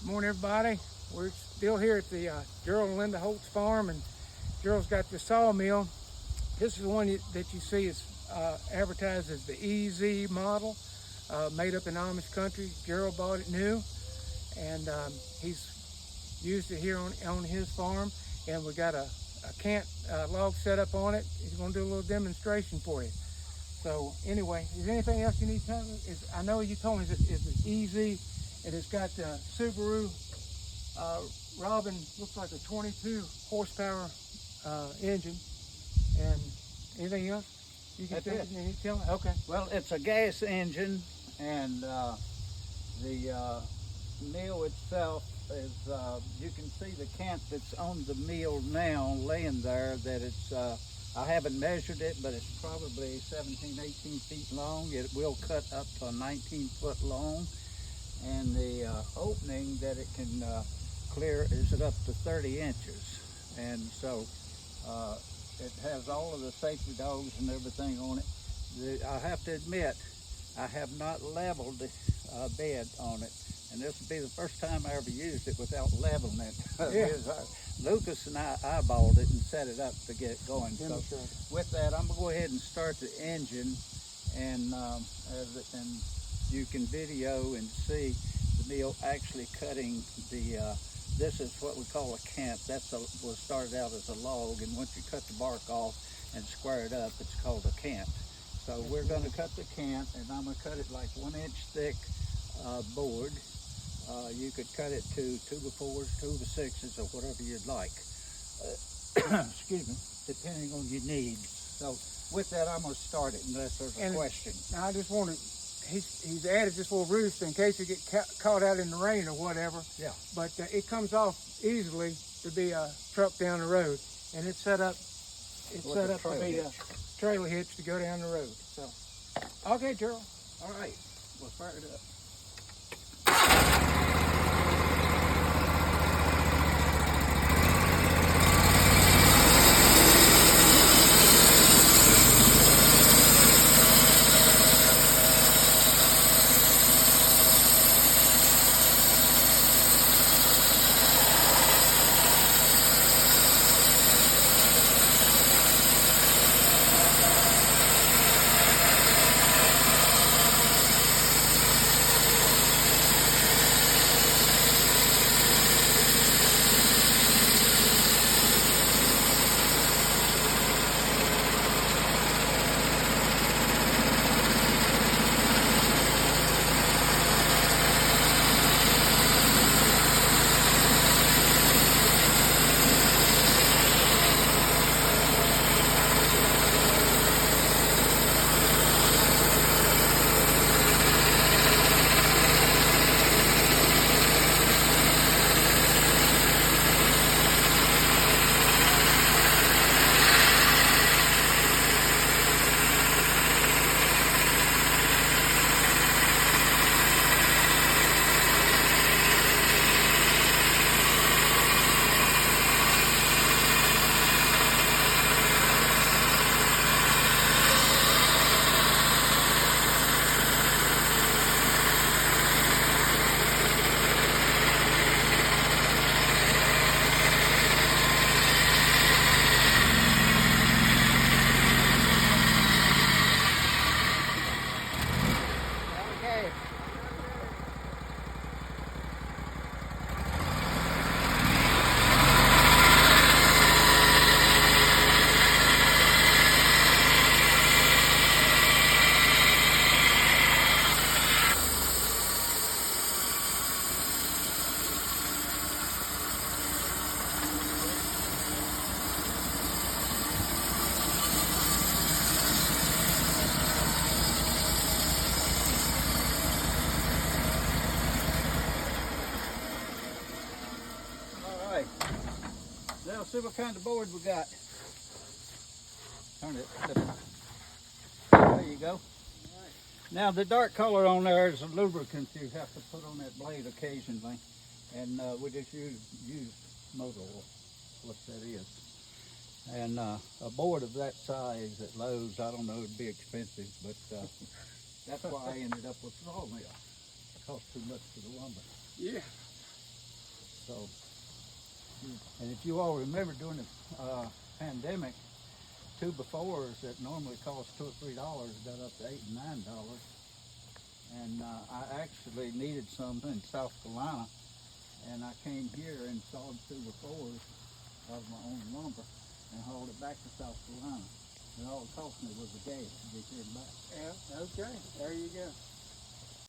Morning, everybody. We're still here at the Gerald and Linda Holtz farm, and Gerald's got the sawmill. This is the one that you see is advertised as the EZ model, made up in Amish country. Gerald bought it new, and he's used it here on his farm, and we got a cant log set up on it. He's going to do a little demonstration for you. So anyway, is there anything else you need to tell me? I know you told me it's EZ, and it's got the Subaru Robin, looks like a 22 horsepower engine. And anything else you can tell me? Okay. Well, it's a gas engine, and the mill itself is, you can see the cant that's on the mill now laying there, that it's, I haven't measured it, but it's probably 17, 18 feet long. It will cut up to 19 foot long. And the opening that it can clear is up to 30 inches. And so it has all of the safety dogs and everything on it. I have to admit, I have not leveled the bed on it. And this will be the first time I ever used it without leveling it. Yeah. Lucas and I eyeballed it and set it up to get it going. Yeah, So sure. with that, I'm gonna go ahead and start the engine, and you can video and see the mill actually cutting the, this is what we call a cant. Was started out as a log, and once you cut the bark off and square it up, it's called a cant. So we're gonna cut the cant, and I'm gonna cut it like 1 inch thick board. You could cut it to 2x4s, 2x6s, or whatever you'd like. Excuse me, depending on your needs. So with that, I'm gonna start it unless there's a question. I just want to, he's added this little roost in case you get caught out in the rain or whatever. Yeah. But it comes off easily to be a truck down the road, and it's set up. It's set up to be a trailer hitch to go down the road. So, okay, Gerald. All right, we'll fire it up. Now see what kind of board we got. Turn it, flip it. There you go. Now the dark color on there is a lubricant you have to put on that blade occasionally, and we just use motor oil, what that is. And a board of that size at Lowe's, I don't know, it'd be expensive, but that's why I ended up with sawmill. It costs too much for the lumber. Yeah. So, and if you all remember during the pandemic, 2x4s that normally cost $2 or $3 got up to $8 and $9. And I actually needed some in South Carolina, and I came here and sawed 2x4s out of my own lumber and hauled it back to South Carolina. And all it cost me was the gas to get here and back. Yeah, okay, there you go.